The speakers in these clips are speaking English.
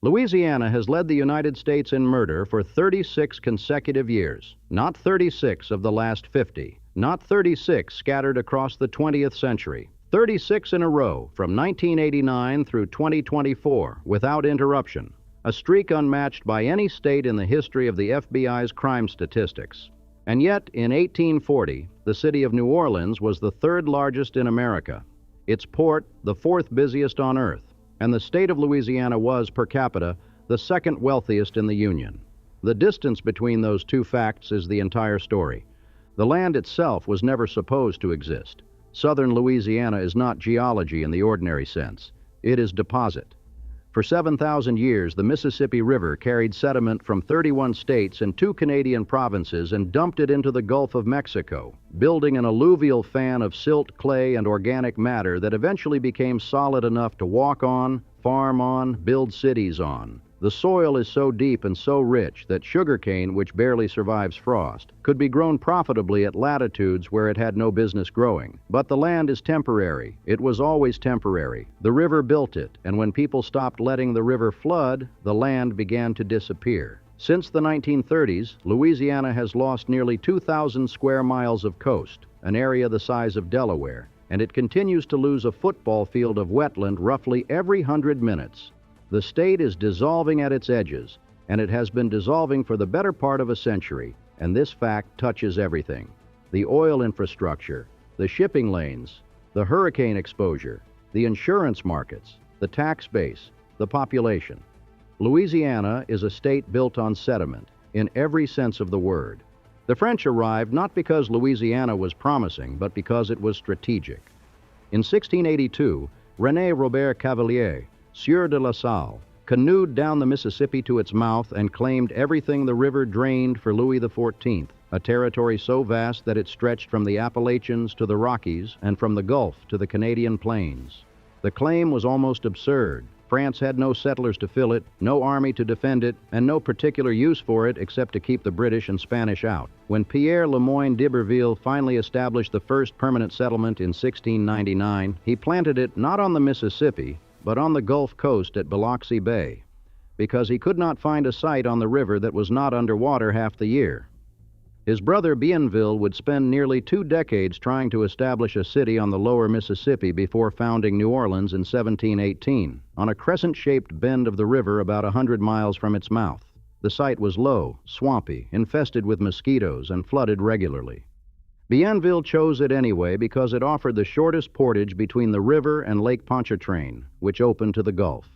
Louisiana has led the United States in murder for 36 consecutive years, not 36 of the last 50, not 36 scattered across the 20th century, 36 in a row from 1989 through 2024 without interruption, a streak unmatched by any state in the history of the FBI's crime statistics. And yet, in 1840, the city of New Orleans was the third largest in America, its port the fourth busiest on earth, and the state of Louisiana was, per capita, the second wealthiest in the Union. The distance between those two facts is the entire story. The land itself was never supposed to exist. Southern Louisiana is not geology in the ordinary sense. It is deposit. For 7,000 years, the Mississippi River carried sediment from 31 states and 2 Canadian provinces and dumped it into the Gulf of Mexico, building an alluvial fan of silt, clay, and organic matter that eventually became solid enough to walk on, farm on, build cities on. The soil is so deep and so rich that sugarcane, which barely survives frost, could be grown profitably at latitudes where it had no business growing. But the land is temporary. It was always temporary. The river built it, and when people stopped letting the river flood, the land began to disappear. Since the 1930s, Louisiana has lost nearly 2,000 square miles of coast, an area the size of Delaware, and it continues to lose a football field of wetland roughly every 100 minutes. The state is dissolving at its edges, and it has been dissolving for the better part of a century, and this fact touches everything. The oil infrastructure, the shipping lanes, the hurricane exposure, the insurance markets, the tax base, the population. Louisiana is a state built on sediment, in every sense of the word. The French arrived not because Louisiana was promising, but because it was strategic. In 1682, René Robert Cavelier, Sieur de La Salle, canoed down the Mississippi to its mouth and claimed everything the river drained for Louis XIV, a territory so vast that it stretched from the Appalachians to the Rockies and from the Gulf to the Canadian plains. The claim was almost absurd. France had no settlers to fill it, no army to defend it, and no particular use for it except to keep the British and Spanish out. When Pierre Le Moyne d'Iberville finally established the first permanent settlement in 1699, he planted it not on the Mississippi, but on the Gulf Coast at Biloxi Bay, because he could not find a site on the river that was not underwater half the year. His brother Bienville would spend nearly 2 decades trying to establish a city on the lower Mississippi before founding New Orleans in 1718, on a crescent-shaped bend of the river about 100 miles from its mouth. The site was low, swampy, infested with mosquitoes, and flooded regularly. Bienville chose it anyway because it offered the shortest portage between the river and Lake Pontchartrain, which opened to the Gulf.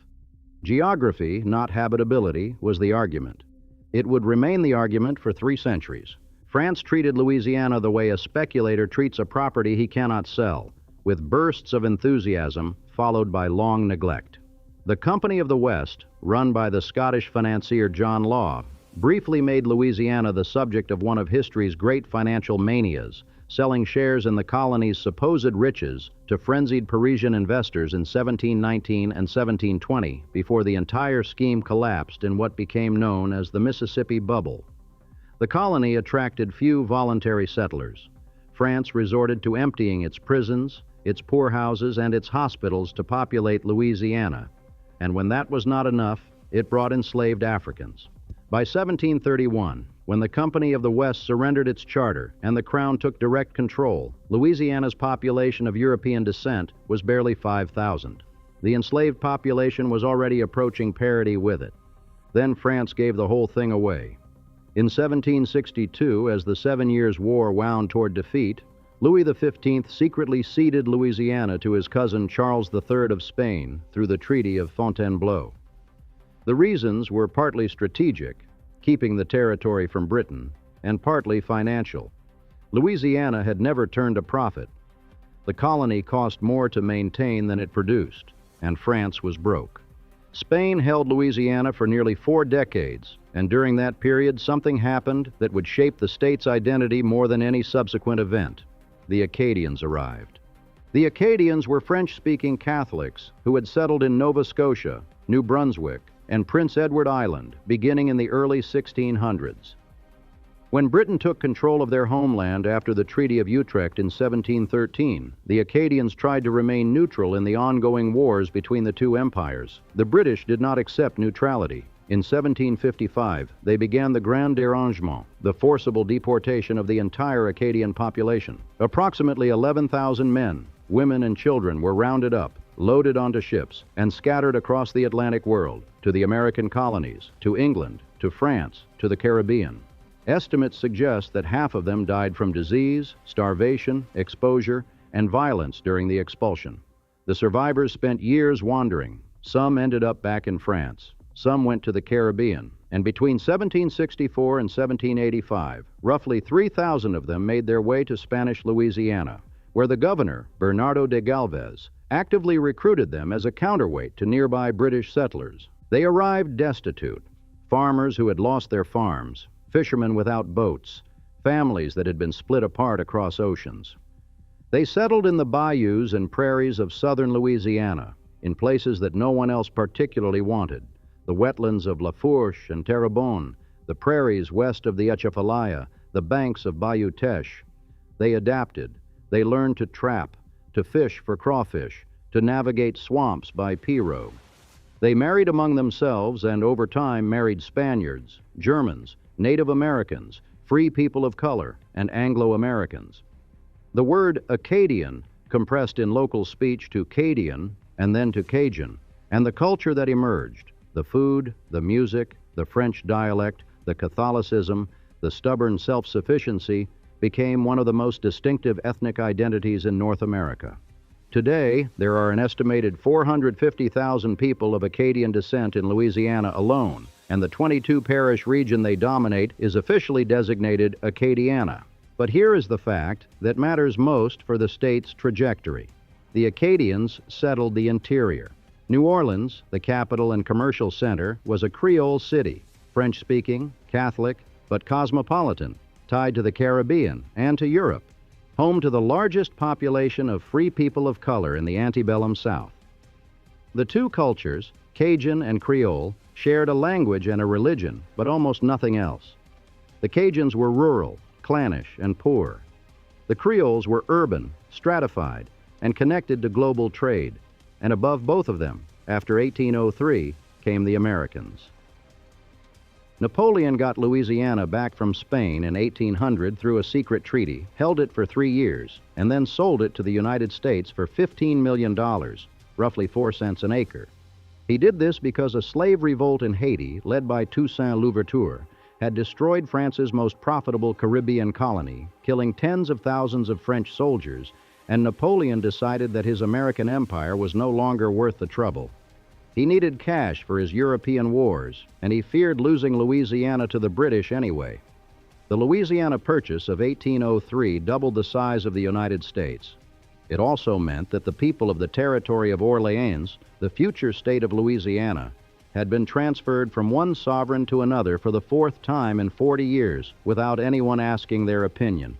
Geography, not habitability, was the argument. It would remain the argument for 3 centuries. France treated Louisiana the way a speculator treats a property he cannot sell, with bursts of enthusiasm followed by long neglect. The Company of the West, run by the Scottish financier John Law, briefly made Louisiana the subject of one of history's great financial manias, selling shares in the colony's supposed riches to frenzied Parisian investors in 1719 and 1720 before the entire scheme collapsed in what became known as the Mississippi Bubble. The colony attracted few voluntary settlers. France resorted to emptying its prisons, its poorhouses, and its hospitals to populate Louisiana, and when that was not enough, it brought enslaved Africans. By 1731, when the Company of the West surrendered its charter and the Crown took direct control, Louisiana's population of European descent was barely 5,000. The enslaved population was already approaching parity with it. Then France gave the whole thing away. In 1762, as the 7 Years' War wound toward defeat, Louis XV secretly ceded Louisiana to his cousin Charles III of Spain through the Treaty of Fontainebleau. The reasons were partly strategic, keeping the territory from Britain, and partly financial. Louisiana had never turned a profit. The colony cost more to maintain than it produced, and France was broke. Spain held Louisiana for nearly 4 decades, and during that period something happened that would shape the state's identity more than any subsequent event. The Acadians arrived. The Acadians were French-speaking Catholics who had settled in Nova Scotia, New Brunswick, and Prince Edward Island beginning in the early 1600s. When Britain took control of their homeland after the Treaty of Utrecht in 1713, the Acadians tried to remain neutral in the ongoing wars between the two empires. The British did not accept neutrality. In 1755, they began the Grand Dérangement, the forcible deportation of the entire Acadian population. Approximately 11,000 men, women, and children were rounded up, loaded onto ships, and scattered across the Atlantic world, to the American colonies, to England, to France, to the Caribbean. Estimates suggest that half of them died from disease, starvation, exposure, and violence during the expulsion. The survivors spent years wandering. Some ended up back in France. Some went to the Caribbean. And between 1764 and 1785, roughly 3,000 of them made their way to Spanish Louisiana, where the governor, Bernardo de Galvez, actively recruited them as a counterweight to nearby British settlers. They arrived destitute, farmers who had lost their farms, fishermen without boats, families that had been split apart across oceans. They settled in the bayous and prairies of southern Louisiana, in places that no one else particularly wanted, the wetlands of La Fourche and Terrebonne, the prairies west of the Atchafalaya, the banks of Bayou Teche. They adapted. They learned to trap, to fish for crawfish, to navigate swamps by pirogue. They married among themselves and over time married Spaniards, Germans, Native Americans, free people of color, and Anglo-Americans. The word Acadian compressed in local speech to Cadian and then to Cajun, and the culture that emerged, the food, the music, the French dialect, the Catholicism, the stubborn self-sufficiency, became one of the most distinctive ethnic identities in North America. Today, there are an estimated 450,000 people of Acadian descent in Louisiana alone, and the 22-parish region they dominate is officially designated Acadiana. But here is the fact that matters most for the state's trajectory. The Acadians settled the interior. New Orleans, the capital and commercial center, was a Creole city, French-speaking, Catholic, but cosmopolitan, tied to the Caribbean and to Europe, home to the largest population of free people of color in the antebellum South. The two cultures, Cajun and Creole, shared a language and a religion, but almost nothing else. The Cajuns were rural, clannish, and poor. The Creoles were urban, stratified, and connected to global trade. And above both of them, after 1803, came the Americans. Napoleon got Louisiana back from Spain in 1800 through a secret treaty, held it for 3 years, and then sold it to the United States for $15 million, roughly 4 cents an acre. He did this because a slave revolt in Haiti, led by Toussaint Louverture, had destroyed France's most profitable Caribbean colony, killing tens of thousands of French soldiers, and Napoleon decided that his American empire was no longer worth the trouble. He needed cash for his European wars, and he feared losing Louisiana to the British anyway. The Louisiana Purchase of 1803 doubled the size of the United States. It also meant that the people of the territory of Orleans, the future state of Louisiana, had been transferred from one sovereign to another for the 4th time in 40 years without anyone asking their opinion.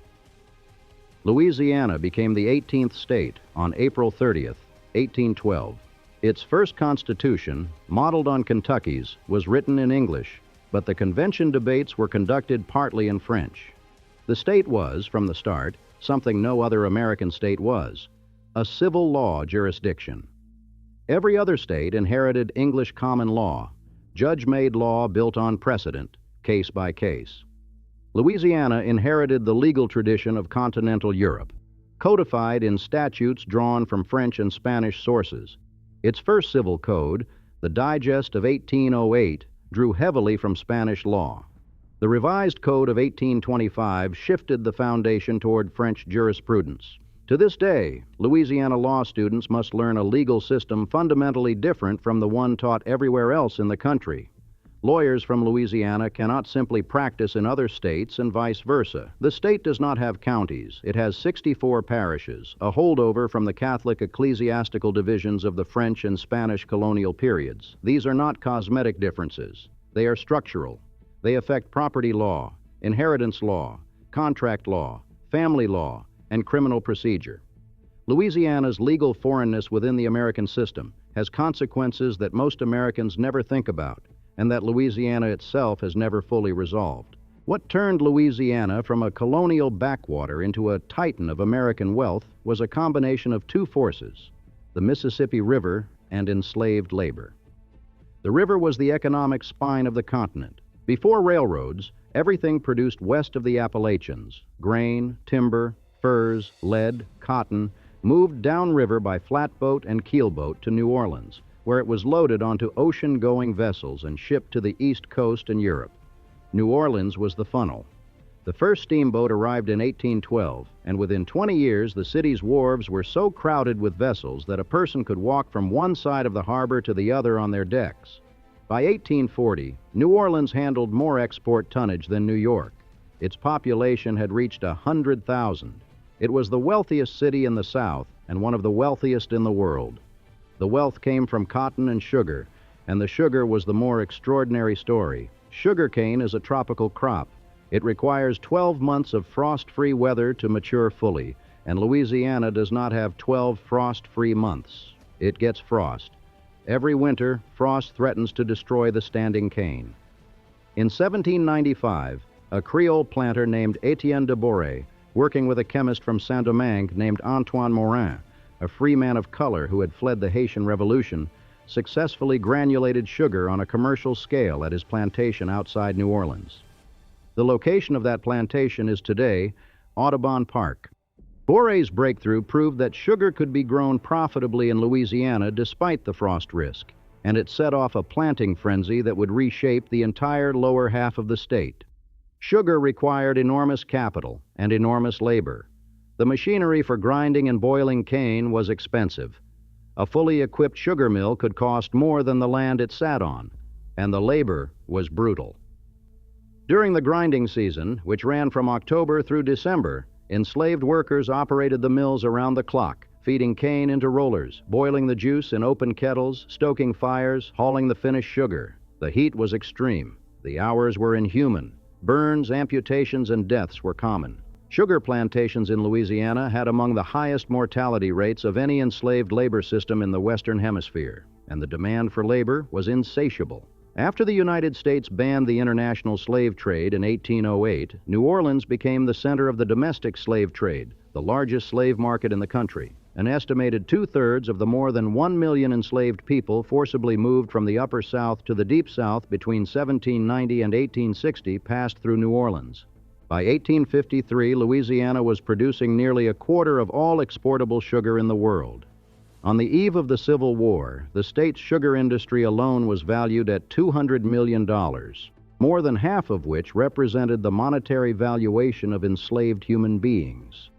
Louisiana became the 18th state on April 30th, 1812. Its first constitution, modeled on Kentucky's, was written in English, but the convention debates were conducted partly in French. The state was, from the start, something no other American state was, a civil law jurisdiction. Every other state inherited English common law, judge-made law built on precedent, case by case. Louisiana inherited the legal tradition of continental Europe, codified in statutes drawn from French and Spanish sources. Its first civil code, the Digest of 1808, drew heavily from Spanish law. The revised Code of 1825 shifted the foundation toward French jurisprudence. To this day, Louisiana law students must learn a legal system fundamentally different from the one taught everywhere else in the country. Lawyers from Louisiana cannot simply practice in other states and vice versa. The state does not have counties. It has 64 parishes, a holdover from the Catholic ecclesiastical divisions of the French and Spanish colonial periods. These are not cosmetic differences. They are structural. They affect property law, inheritance law, contract law, family law, and criminal procedure. Louisiana's legal foreignness within the American system has consequences that most Americans never think about, and that Louisiana itself has never fully resolved. What turned Louisiana from a colonial backwater into a titan of American wealth was a combination of two forces, the Mississippi River and enslaved labor. The river was the economic spine of the continent. Before railroads, everything produced west of the Appalachians, grain, timber, furs, lead, cotton, moved downriver by flatboat and keelboat to New Orleans, where it was loaded onto ocean-going vessels and shipped to the East Coast and Europe. New Orleans was the funnel. The first steamboat arrived in 1812, and within 20 years the city's wharves were so crowded with vessels that a person could walk from one side of the harbor to the other on their decks. By 1840, New Orleans handled more export tonnage than New York. Its population had reached 100,000. It was the wealthiest city in the South and one of the wealthiest in the world. The wealth came from cotton and sugar, and the sugar was the more extraordinary story. Sugarcane is a tropical crop. It requires 12 months of frost-free weather to mature fully, and Louisiana does not have 12 frost-free months. It gets frost. Every winter, frost threatens to destroy the standing cane. In 1795, a Creole planter named Etienne de Boré, working with a chemist from Saint-Domingue named Antoine Morin, a free man of color who had fled the Haitian Revolution, successfully granulated sugar on a commercial scale at his plantation outside New Orleans. The location of that plantation is today Audubon Park. Boré's breakthrough proved that sugar could be grown profitably in Louisiana despite the frost risk, and it set off a planting frenzy that would reshape the entire lower half of the state. Sugar required enormous capital and enormous labor. The machinery for grinding and boiling cane was expensive. A fully equipped sugar mill could cost more than the land it sat on, and the labor was brutal. During the grinding season, which ran from October through December, enslaved workers operated the mills around the clock, feeding cane into rollers, boiling the juice in open kettles, stoking fires, hauling the finished sugar. The heat was extreme. The hours were inhuman. Burns, amputations, and deaths were common. Sugar plantations in Louisiana had among the highest mortality rates of any enslaved labor system in the Western Hemisphere, and the demand for labor was insatiable. After the United States banned the international slave trade in 1808, New Orleans became the center of the domestic slave trade, the largest slave market in the country. An estimated two-thirds of the more than 1 million enslaved people forcibly moved from the Upper South to the Deep South between 1790 and 1860 passed through New Orleans. By 1853, Louisiana was producing nearly a quarter of all exportable sugar in the world. On the eve of the Civil War, the state's sugar industry alone was valued at $200 million, more than half of which represented the monetary valuation of enslaved human beings.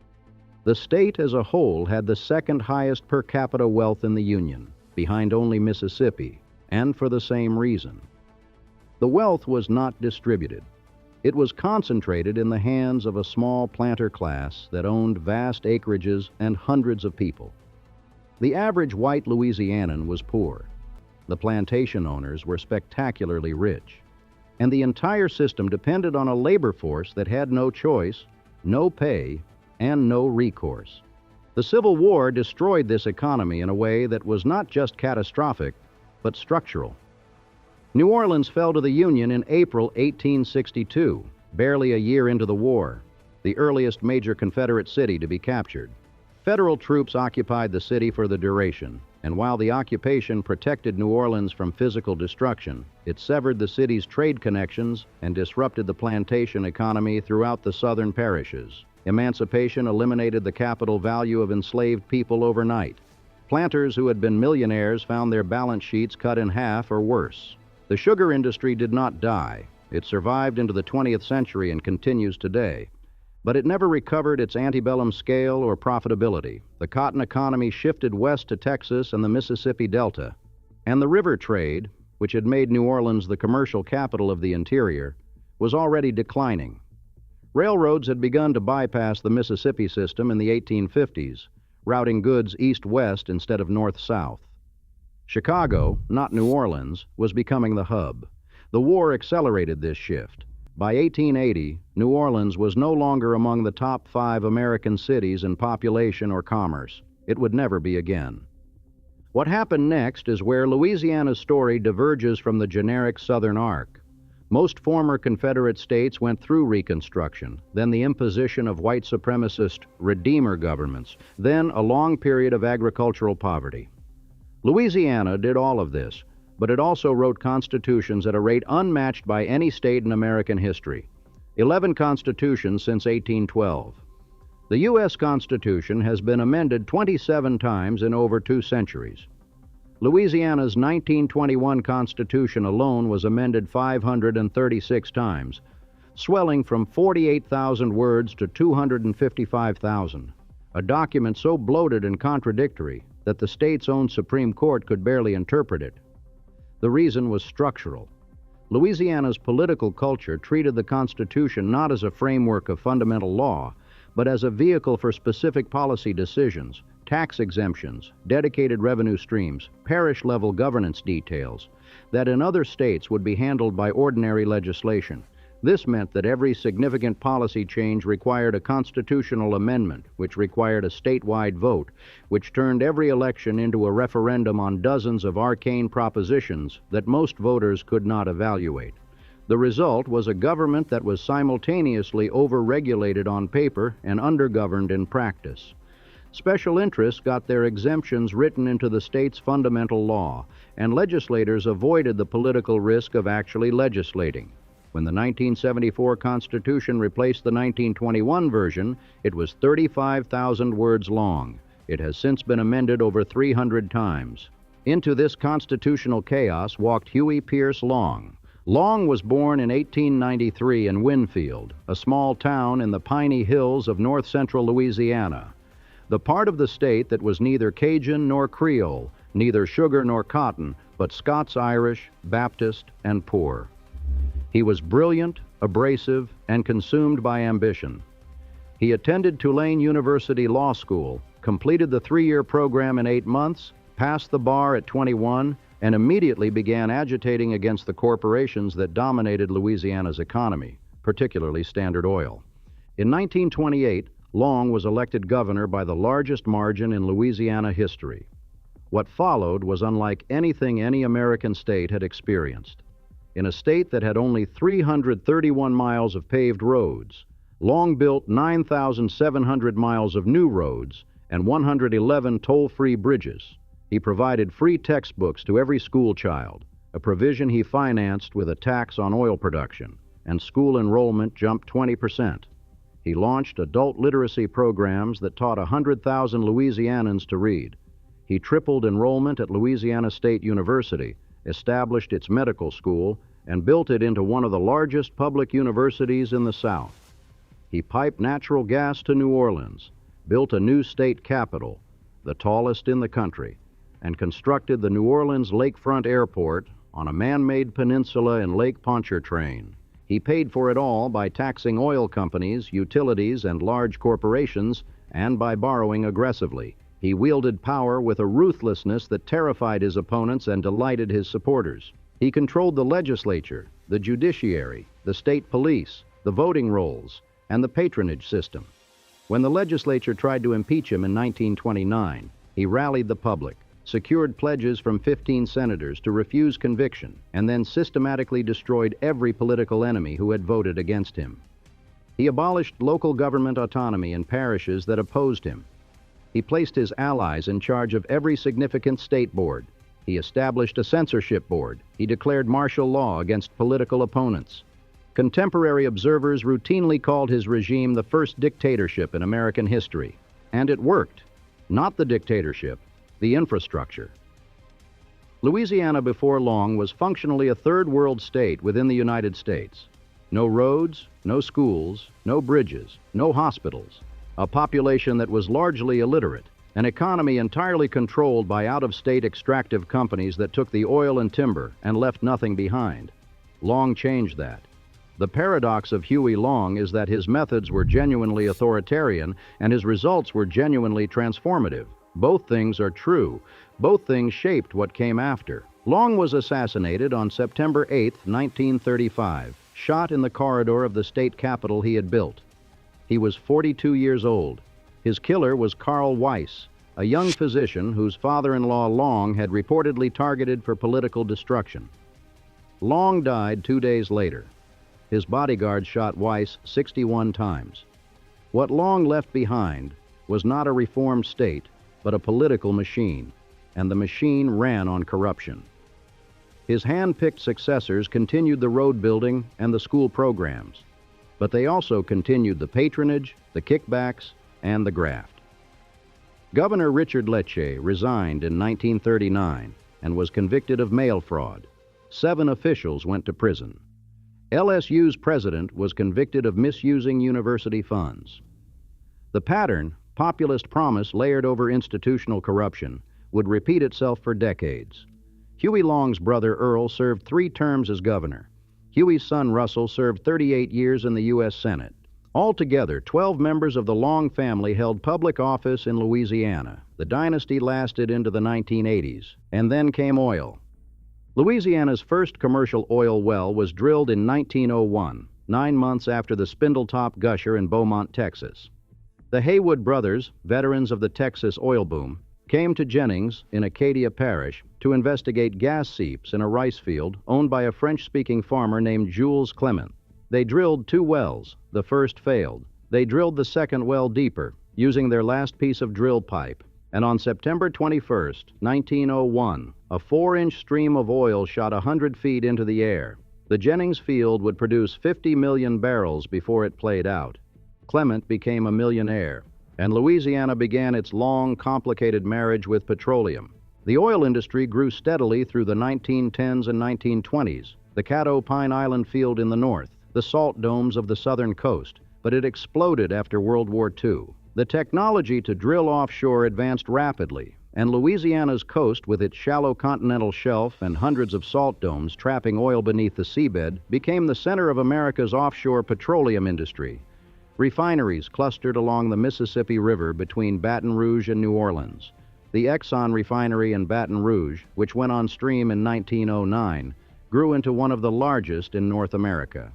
The state as a whole had the second highest per capita wealth in the Union, behind only Mississippi, and for the same reason. The wealth was not distributed. It was concentrated in the hands of a small planter class that owned vast acreages and hundreds of people. The average white Louisianan was poor. The plantation owners were spectacularly rich. And the entire system depended on a labor force that had no choice, no pay, and no recourse. The Civil War destroyed this economy in a way that was not just catastrophic, but structural. New Orleans fell to the Union in April 1862, barely a year into the war, the earliest major Confederate city to be captured. Federal troops occupied the city for the duration, and while the occupation protected New Orleans from physical destruction, it severed the city's trade connections and disrupted the plantation economy throughout the southern parishes. Emancipation eliminated the capital value of enslaved people overnight. Planters who had been millionaires found their balance sheets cut in half or worse. The sugar industry did not die. It survived into the 20th century and continues today. But it never recovered its antebellum scale or profitability. The cotton economy shifted west to Texas and the Mississippi Delta. And the river trade, which had made New Orleans the commercial capital of the interior, was already declining. Railroads had begun to bypass the Mississippi system in the 1850s, routing goods east-west instead of north-south. Chicago, not New Orleans, was becoming the hub. The war accelerated this shift. By 1880, New Orleans was no longer among the top 5 American cities in population or commerce. It would never be again. What happened next is where Louisiana's story diverges from the generic Southern arc. Most former Confederate states went through Reconstruction, then the imposition of white supremacist Redeemer governments, then a long period of agricultural poverty. Louisiana did all of this, but it also wrote constitutions at a rate unmatched by any state in American history. 11 constitutions since 1812. The U.S. Constitution has been amended 27 times in over 2 centuries. Louisiana's 1921 Constitution alone was amended 536 times, swelling from 48,000 words to 255,000, a document so bloated and contradictory that the state's own Supreme Court could barely interpret it. The reason was structural. Louisiana's political culture treated the Constitution not as a framework of fundamental law, but as a vehicle for specific policy decisions, tax exemptions, dedicated revenue streams, parish-level governance details, that in other states would be handled by ordinary legislation. This meant that every significant policy change required a constitutional amendment, which required a statewide vote, which turned every election into a referendum on dozens of arcane propositions that most voters could not evaluate. The result was a government that was simultaneously over-regulated on paper and undergoverned in practice. Special interests got their exemptions written into the state's fundamental law, and legislators avoided the political risk of actually legislating. When the 1974 Constitution replaced the 1921 version, it was 35,000 words long. It has since been amended over 300 times. Into this constitutional chaos walked Huey Pierce Long. Long was born in 1893 in Winfield, a small town in the piney hills of north-central Louisiana, the part of the state that was neither Cajun nor Creole, neither sugar nor cotton, but Scots-Irish, Baptist, and poor. He was brilliant, abrasive, and consumed by ambition. He attended Tulane University Law School, completed the 3-year program in 8 months, passed the bar at 21, and immediately began agitating against the corporations that dominated Louisiana's economy, particularly Standard Oil. In 1928, Long was elected governor by the largest margin in Louisiana history. What followed was unlike anything any American state had experienced. In a state that had only 331 miles of paved roads, Long built 9,700 miles of new roads and 111 toll-free bridges. He provided free textbooks to every school child, a provision he financed with a tax on oil production, and school enrollment jumped 20%. He launched adult literacy programs that taught 100,000 Louisianans to read. He tripled enrollment at Louisiana State University, established its medical school, and built it into one of the largest public universities in the South. He piped natural gas to New Orleans, built a new state capitol, the tallest in the country, and constructed the New Orleans Lakefront Airport on a man-made peninsula in Lake Pontchartrain. He paid for it all by taxing oil companies, utilities, and large corporations, and by borrowing aggressively. He wielded power with a ruthlessness that terrified his opponents and delighted his supporters. He controlled the legislature, the judiciary, the state police, the voting rolls, and the patronage system. When the legislature tried to impeach him in 1929, he rallied the public, secured pledges from 15 senators to refuse conviction, and then systematically destroyed every political enemy who had voted against him. He abolished local government autonomy in parishes that opposed him. He placed his allies in charge of every significant state board. He established a censorship board. He declared martial law against political opponents. Contemporary observers routinely called his regime the first dictatorship in American history. And it worked. Not the dictatorship, the infrastructure. Louisiana before Long was functionally a third world state within the United States. No roads, no schools, no bridges, no hospitals, a population that was largely illiterate, an economy entirely controlled by out-of-state extractive companies that took the oil and timber and left nothing behind. Long changed that. The paradox of Huey Long is that his methods were genuinely authoritarian and his results were genuinely transformative. Both things are true. Both things shaped what came after. Long was assassinated on September 8, 1935, shot in the corridor of the state capitol he had built. He was 42 years old. His killer was Carl Weiss, a young physician whose father-in-law Long had reportedly targeted for political destruction. Long died 2 days later. His bodyguards shot Weiss 61 times. What Long left behind was not a reformed state, but a political machine, and the machine ran on corruption. His hand-picked successors continued the road building and the school programs, but they also continued the patronage, the kickbacks, and the graft. Governor Richard Lecce resigned in 1939 and was convicted of mail fraud. 7 officials went to prison. LSU's president was convicted of misusing university funds. The pattern, populist promise layered over institutional corruption, would repeat itself for decades. Huey Long's brother Earl served 3 terms as governor. Huey's son Russell served 38 years in the U.S. Senate. Altogether, 12 members of the Long family held public office in Louisiana. The dynasty lasted into the 1980s, and then came oil. Louisiana's first commercial oil well was drilled in 1901, 9 months after the Spindletop Gusher in Beaumont, Texas. The Haywood brothers, veterans of the Texas oil boom, came to Jennings in Acadia Parish to investigate gas seeps in a rice field owned by a French-speaking farmer named Jules Clement. They drilled 2 wells. The first failed. They drilled the second well deeper, using their last piece of drill pipe. And on September 21st, 1901, a 4-inch stream of oil shot 100 feet into the air. The Jennings field would produce 50 million barrels before it played out. Clement became a millionaire, and Louisiana began its long, complicated marriage with petroleum. The oil industry grew steadily through the 1910s and 1920s, the Caddo Pine Island field in the north, the salt domes of the southern coast, but it exploded after World War II. The technology to drill offshore advanced rapidly, and Louisiana's coast, with its shallow continental shelf and hundreds of salt domes trapping oil beneath the seabed, became the center of America's offshore petroleum industry. Refineries clustered along the Mississippi River between Baton Rouge and New Orleans. The Exxon refinery in Baton Rouge, which went on stream in 1909, grew into one of the largest in North America.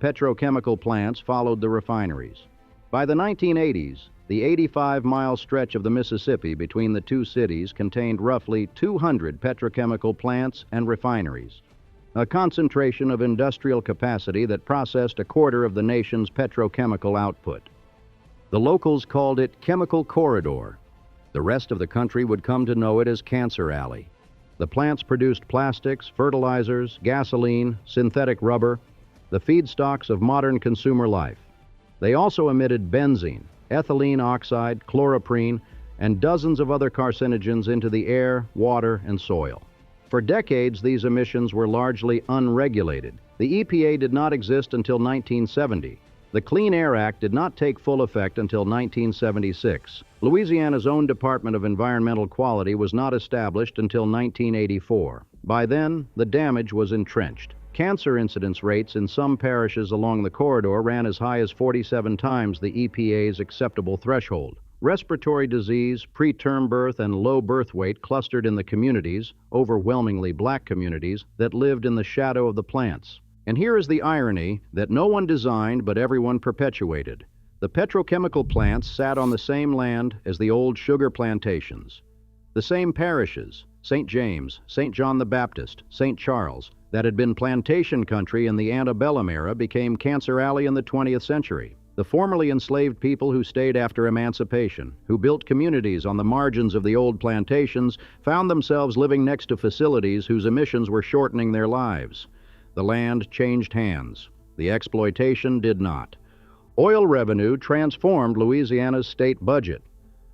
Petrochemical plants followed the refineries. By the 1980s, the 85-mile stretch of the Mississippi between the 2 cities contained roughly 200 petrochemical plants and refineries, a concentration of industrial capacity that processed a quarter of the nation's petrochemical output. The locals called it Chemical Corridor. The rest of the country would come to know it as Cancer Alley. The plants produced plastics, fertilizers, gasoline, synthetic rubber, the feedstocks of modern consumer life. They also emitted benzene, ethylene oxide, chloroprene, and dozens of other carcinogens into the air, water, and soil. For decades, these emissions were largely unregulated. The EPA did not exist until 1970. The Clean Air Act did not take full effect until 1976. Louisiana's own Department of Environmental Quality was not established until 1984. By then, the damage was entrenched. Cancer incidence rates in some parishes along the corridor ran as high as 47 times the EPA's acceptable threshold. Respiratory disease, preterm birth, and low birth weight clustered in the communities, overwhelmingly black communities, that lived in the shadow of the plants. And here is the irony that no one designed but everyone perpetuated. The petrochemical plants sat on the same land as the old sugar plantations. The same parishes, St. James, St. John the Baptist, St. Charles, that had been plantation country in the antebellum era became Cancer Alley in the 20th century. The formerly enslaved people who stayed after emancipation, who built communities on the margins of the old plantations, found themselves living next to facilities whose emissions were shortening their lives. The land changed hands. The exploitation did not. Oil revenue transformed Louisiana's state budget.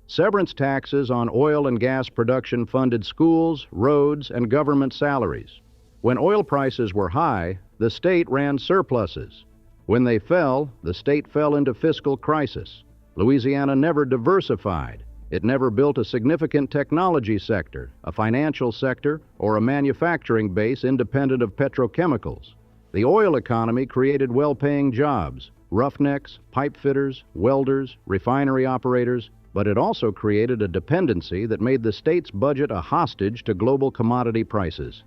Severance taxes on oil and gas production funded schools, roads, and government salaries. When oil prices were high, the state ran surpluses. When they fell, the state fell into fiscal crisis. Louisiana never diversified. It never built a significant technology sector, a financial sector, or a manufacturing base independent of petrochemicals. The oil economy created well-paying jobs, roughnecks, pipe fitters, welders, refinery operators, but it also created a dependency that made the state's budget a hostage to global commodity prices.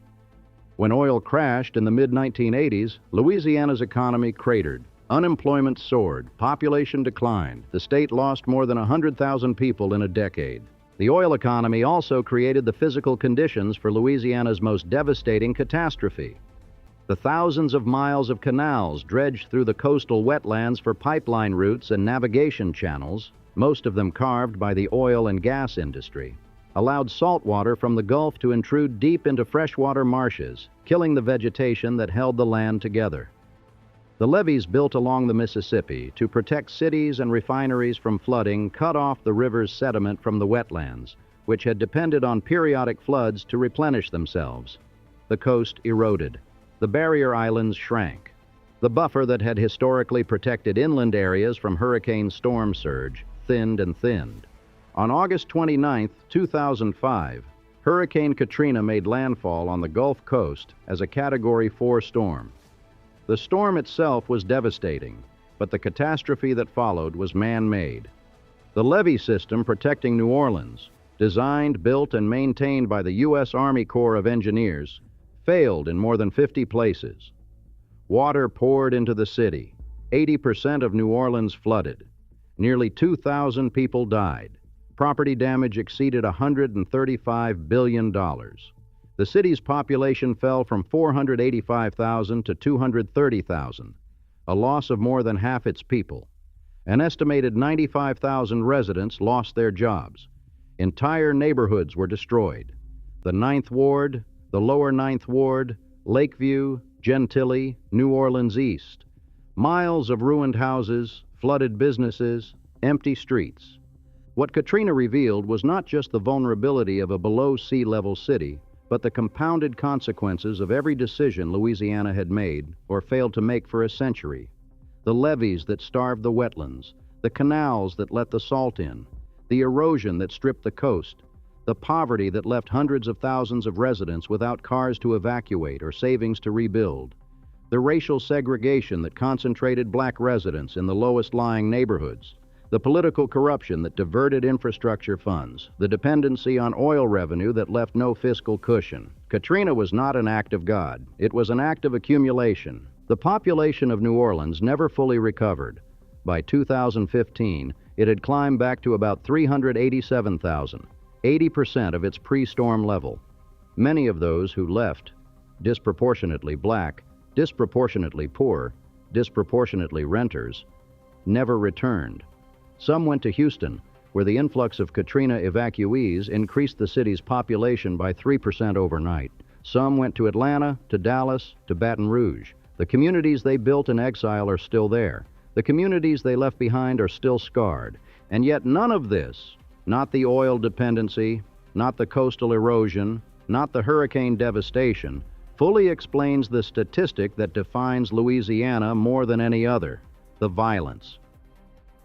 When oil crashed in the mid-1980s, Louisiana's economy cratered. Unemployment soared, population declined. The state lost more than 100,000 people in a decade. The oil economy also created the physical conditions for Louisiana's most devastating catastrophe. The thousands of miles of canals dredged through the coastal wetlands for pipeline routes and navigation channels, most of them carved by the oil and gas industry, allowed salt water from the Gulf to intrude deep into freshwater marshes, killing the vegetation that held the land together. The levees built along the Mississippi to protect cities and refineries from flooding cut off the river's sediment from the wetlands, which had depended on periodic floods to replenish themselves. The coast eroded. The barrier islands shrank. The buffer that had historically protected inland areas from hurricane storm surge thinned and thinned. On August 29, 2005, Hurricane Katrina made landfall on the Gulf Coast as a Category 4 storm. The storm itself was devastating, but the catastrophe that followed was man-made. The levee system protecting New Orleans, designed, built, and maintained by the U.S. Army Corps of Engineers, failed in more than 50 places. Water poured into the city. 80% of New Orleans flooded. Nearly 2,000 people died. Property damage exceeded $135 billion. The city's population fell from 485,000 to 230,000, a loss of more than half its people. An estimated 95,000 residents lost their jobs. Entire neighborhoods were destroyed. The Ninth Ward, the Lower Ninth Ward, Lakeview, Gentilly, New Orleans East. Miles of ruined houses, flooded businesses, empty streets. What Katrina revealed was not just the vulnerability of a below sea level city, but the compounded consequences of every decision Louisiana had made or failed to make for a century. The levees that starved the wetlands, the canals that let the salt in, the erosion that stripped the coast, the poverty that left hundreds of thousands of residents without cars to evacuate or savings to rebuild, the racial segregation that concentrated black residents in the lowest-lying neighborhoods, the political corruption that diverted infrastructure funds, the dependency on oil revenue that left no fiscal cushion. Katrina was not an act of God. It was an act of accumulation. The population of New Orleans never fully recovered. By 2015, it had climbed back to about 387,000. 80% of its pre-storm level. Many of those who left, disproportionately black, disproportionately poor, disproportionately renters, never returned. Some went to Houston, where the influx of Katrina evacuees increased the city's population by 3% overnight. Some went to Atlanta, to Dallas, to Baton Rouge. The communities they built in exile are still there. The communities they left behind are still scarred. And yet none of this, not the oil dependency, not the coastal erosion, not the hurricane devastation, fully explains the statistic that defines Louisiana more than any other: the violence.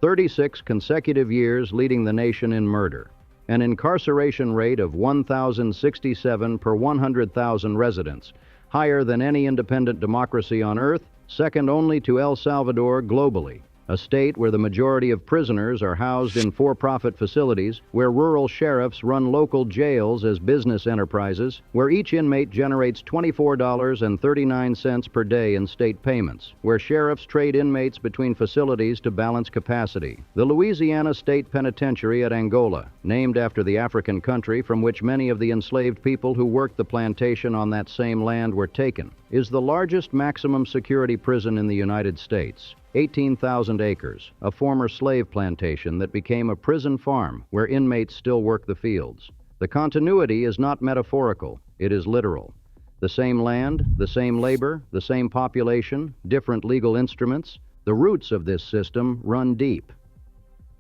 36 consecutive years leading the nation in murder, an incarceration rate of 1,067 per 100,000 residents, higher than any independent democracy on earth, second only to El Salvador globally. A state where the majority of prisoners are housed in for-profit facilities, where rural sheriffs run local jails as business enterprises, where each inmate generates $24.39 per day in state payments, where sheriffs trade inmates between facilities to balance capacity. The Louisiana State Penitentiary at Angola, named after the African country from which many of the enslaved people who worked the plantation on that same land were taken, is the largest maximum security prison in the United States. 18,000 acres, a former slave plantation that became a prison farm where inmates still work the fields. The continuity is not metaphorical, it is literal. The same land, the same labor, the same population, different legal instruments. The roots of this system run deep.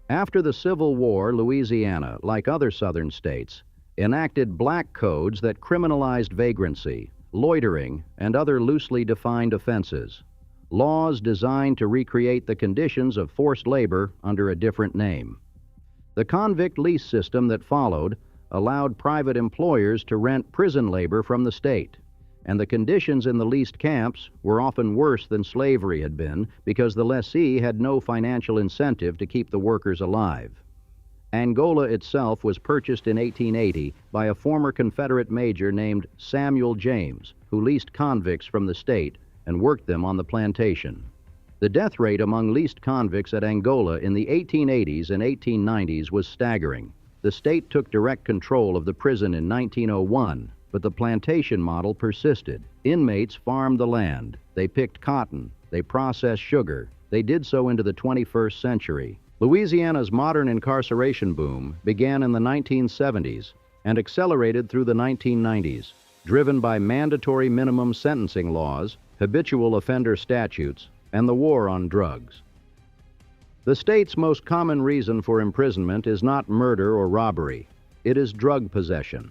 After the Civil War, Louisiana, like other southern states, enacted black codes that criminalized vagrancy, loitering, and other loosely defined offenses. Laws designed to recreate the conditions of forced labor under a different name. The convict lease system that followed allowed private employers to rent prison labor from the state, and the conditions in the leased camps were often worse than slavery had been because the lessee had no financial incentive to keep the workers alive. Angola itself was purchased in 1880 by a former Confederate major named Samuel James, who leased convicts from the state and worked them on the plantation. The death rate among leased convicts at Angola in the 1880s and 1890s was staggering. The state took direct control of the prison in 1901, but the plantation model persisted. Inmates farmed the land. They picked cotton. They processed sugar. They did so into the 21st century. Louisiana's modern incarceration boom began in the 1970s and accelerated through the 1990s, driven by mandatory minimum sentencing laws, habitual offender statutes, and the war on drugs. The state's most common reason for imprisonment is not murder or robbery. It is drug possession.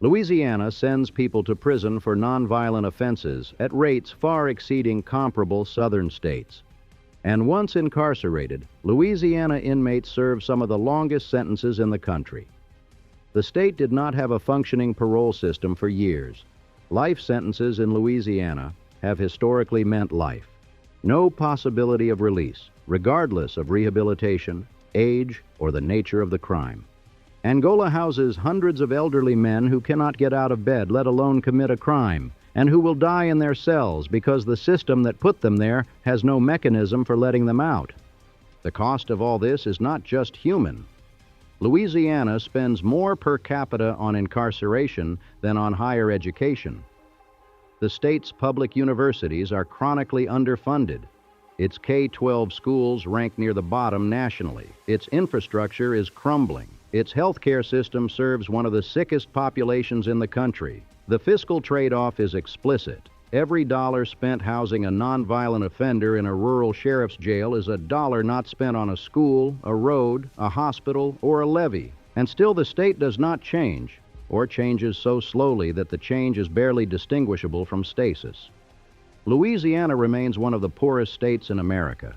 Louisiana sends people to prison for nonviolent offenses at rates far exceeding comparable southern states. And once incarcerated, Louisiana inmates serve some of the longest sentences in the country. The state did not have a functioning parole system for years. Life sentences in Louisiana have historically meant life. No possibility of release, regardless of rehabilitation, age, or the nature of the crime. Angola houses hundreds of elderly men who cannot get out of bed, let alone commit a crime, and who will die in their cells because the system that put them there has no mechanism for letting them out. The cost of all this is not just human. Louisiana spends more per capita on incarceration than on higher education. The state's public universities are chronically underfunded. Its K-12 schools rank near the bottom nationally. Its infrastructure is crumbling. Its healthcare system serves one of the sickest populations in the country. The fiscal trade-off is explicit. Every dollar spent housing a nonviolent offender in a rural sheriff's jail is a dollar not spent on a school, a road, a hospital, or a levee. And still the state does not change, or changes so slowly that the change is barely distinguishable from stasis. Louisiana remains one of the poorest states in America.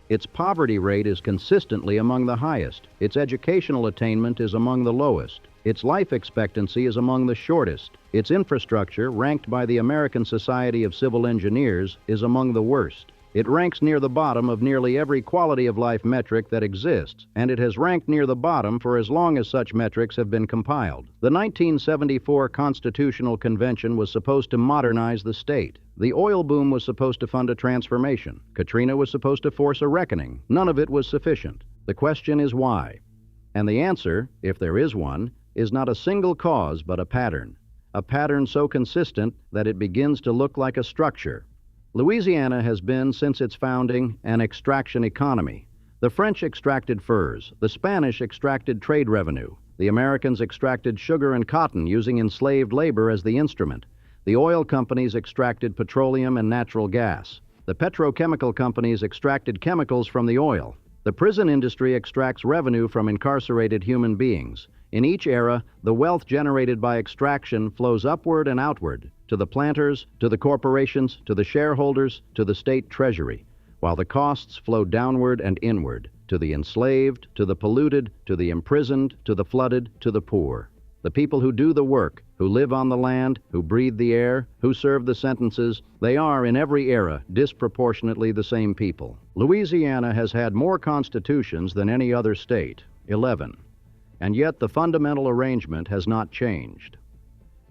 Its poverty rate is consistently among the highest. Its educational attainment is among the lowest. Its life expectancy is among the shortest. Its infrastructure, ranked by the American Society of Civil Engineers, is among the worst. It ranks near the bottom of nearly every quality of life metric that exists, and it has ranked near the bottom for as long as such metrics have been compiled. The 1974 Constitutional Convention was supposed to modernize the state. The oil boom was supposed to fund a transformation. Katrina was supposed to force a reckoning. None of it was sufficient. The question is why? And the answer, if there is one, is not a single cause but a pattern so consistent that it begins to look like a structure. Louisiana has been, since its founding, an extraction economy. The French extracted furs, the Spanish extracted trade revenue, the Americans extracted sugar and cotton using enslaved labor as the instrument. The oil companies extracted petroleum and natural gas. The petrochemical companies extracted chemicals from the oil. The prison industry extracts revenue from incarcerated human beings. In each era, the wealth generated by extraction flows upward and outward, to the planters, to the corporations, to the shareholders, to the state treasury, while the costs flow downward and inward, to the enslaved, to the polluted, to the imprisoned, to the flooded, to the poor. The people who do the work, who live on the land, who breathe the air, who serve the sentences, they are, in every era, disproportionately the same people. Louisiana has had more constitutions than any other state, 11. And yet the fundamental arrangement has not changed.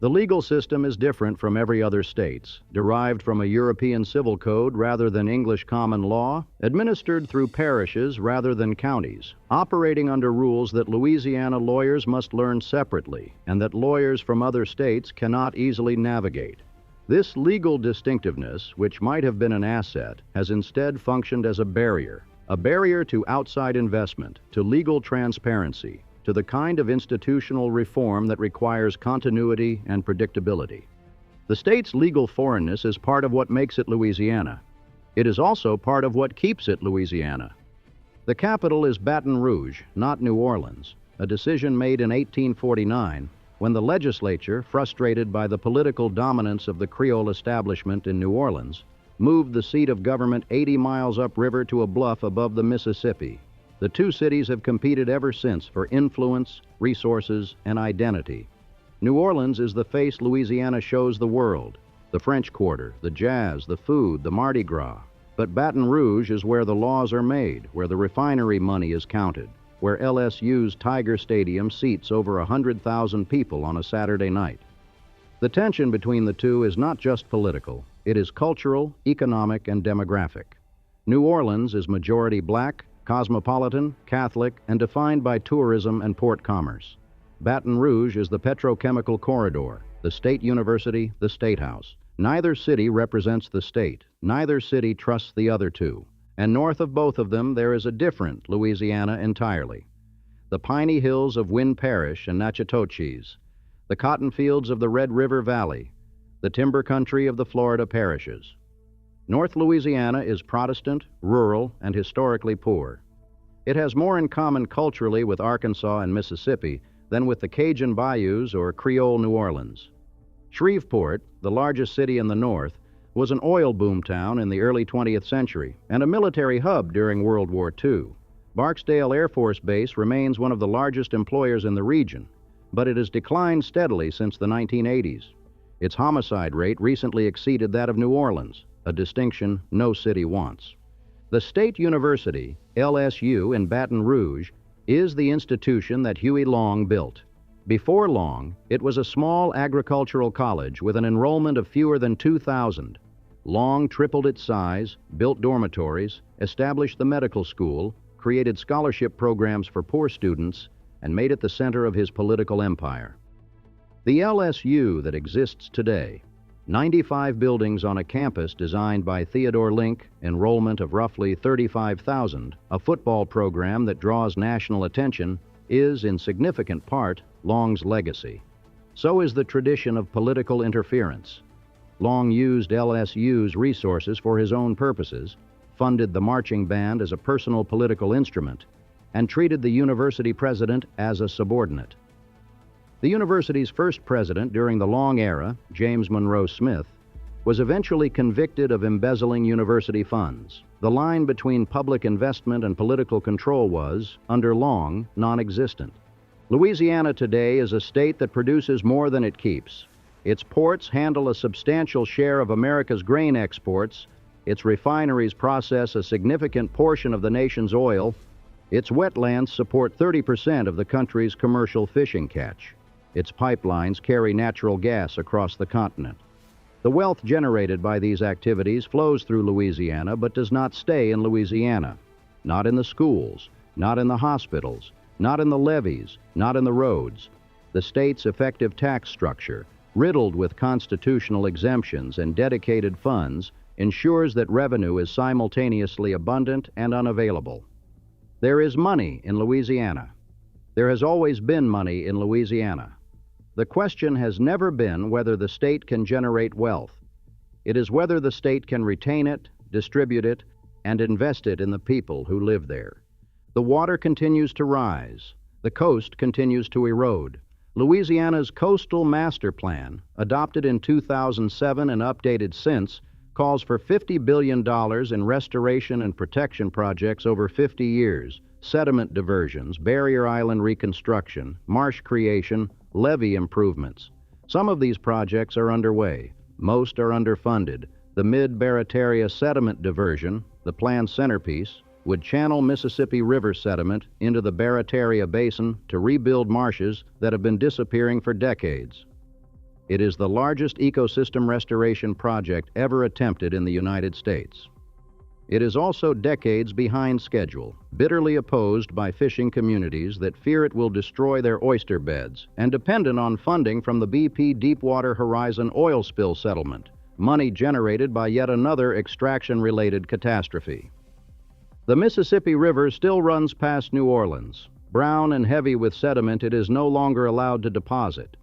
The legal system is different from every other state's, derived from a European civil code rather than English common law, administered through parishes rather than counties, operating under rules that Louisiana lawyers must learn separately and that lawyers from other states cannot easily navigate. This legal distinctiveness, which might have been an asset, has instead functioned as a barrier to outside investment, to legal transparency, to the kind of institutional reform that requires continuity and predictability. The state's legal foreignness is part of what makes it Louisiana. It is also part of what keeps it Louisiana. The capital is Baton Rouge, not New Orleans, a decision made in 1849 when the legislature, frustrated by the political dominance of the Creole establishment in New Orleans, moved the seat of government 80 miles upriver to a bluff above the Mississippi. The two cities have competed ever since for influence, resources, and identity. New Orleans is the face Louisiana shows the world, the French Quarter, the jazz, the food, the Mardi Gras. But Baton Rouge is where the laws are made, where the refinery money is counted, where LSU's Tiger Stadium seats over 100,000 people on a Saturday night. The tension between the two is not just political, it is cultural, economic, and demographic. New Orleans is majority black, cosmopolitan, Catholic, and defined by tourism and port commerce. Baton Rouge is the petrochemical corridor, the state university, the state house. Neither city represents the state. Neither city trusts the other two. And north of both of them, there is a different Louisiana entirely. The piney hills of Wynn Parish and Natchitoches, the cotton fields of the Red River Valley, the timber country of the Florida parishes. North Louisiana is Protestant, rural, and historically poor. It has more in common culturally with Arkansas and Mississippi than with the Cajun bayous or Creole New Orleans. Shreveport, the largest city in the north, was an oil boom town in the early 20th century and a military hub during World War II. Barksdale Air Force Base remains one of the largest employers in the region, but it has declined steadily since the 1980s. Its homicide rate recently exceeded that of New Orleans, a distinction no city wants. The State University, LSU, in Baton Rouge, is the institution that Huey Long built. Before Long, it was a small agricultural college with an enrollment of fewer than 2,000. Long tripled its size, built dormitories, established the medical school, created scholarship programs for poor students, and made it the center of his political empire. The LSU that exists today, 95 buildings on a campus designed by Theodore Link, enrollment of roughly 35,000, a football program that draws national attention, is, in significant part, Long's legacy. So is the tradition of political interference. Long used LSU's resources for his own purposes, funded the marching band as a personal political instrument, and treated the university president as a subordinate. The university's first president during the Long era, James Monroe Smith, was eventually convicted of embezzling university funds. The line between public investment and political control was, under Long, non-existent. Louisiana today is a state that produces more than it keeps. Its ports handle a substantial share of America's grain exports. Its refineries process a significant portion of the nation's oil. Its wetlands support 30% of the country's commercial fishing catch. Its pipelines carry natural gas across the continent. The wealth generated by these activities flows through Louisiana but does not stay in Louisiana. Not in the schools, not in the hospitals, not in the levees, not in the roads. The state's effective tax structure, riddled with constitutional exemptions and dedicated funds, ensures that revenue is simultaneously abundant and unavailable. There is money in Louisiana. There has always been money in Louisiana. The question has never been whether the state can generate wealth. It is whether the state can retain it, distribute it, and invest it in the people who live there. The water continues to rise. The coast continues to erode. Louisiana's Coastal Master Plan, adopted in 2007 and updated since, calls for $50 billion in restoration and protection projects over 50 years, sediment diversions, barrier island reconstruction, marsh creation, levee improvements. Some of these projects are underway. Most are underfunded. The Mid-Barataria sediment diversion, the planned centerpiece, would channel Mississippi River sediment into the Barataria Basin to rebuild marshes that have been disappearing for decades. It is the largest ecosystem restoration project ever attempted in the United States. It is also decades behind schedule, bitterly opposed by fishing communities that fear it will destroy their oyster beds, and dependent on funding from the BP Deepwater Horizon oil spill settlement, money generated by yet another extraction-related catastrophe. The Mississippi River still runs past New Orleans. Brown and heavy with sediment, it is no longer allowed to deposit.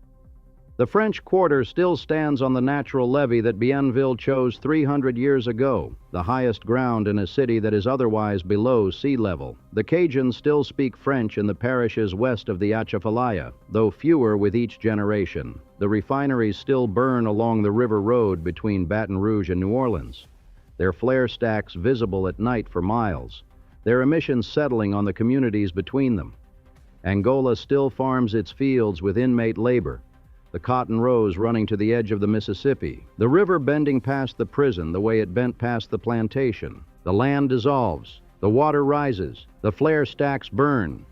The French Quarter still stands on the natural levee that Bienville chose 300 years ago, the highest ground in a city that is otherwise below sea level. The Cajuns still speak French in the parishes west of the Atchafalaya, though fewer with each generation. The refineries still burn along the river road between Baton Rouge and New Orleans, their flare stacks visible at night for miles, their emissions settling on the communities between them. Angola still farms its fields with inmate labor, the cotton rows running to the edge of the Mississippi, the river bending past the prison the way it bent past the plantation. The land dissolves, the water rises, the flare stacks burn,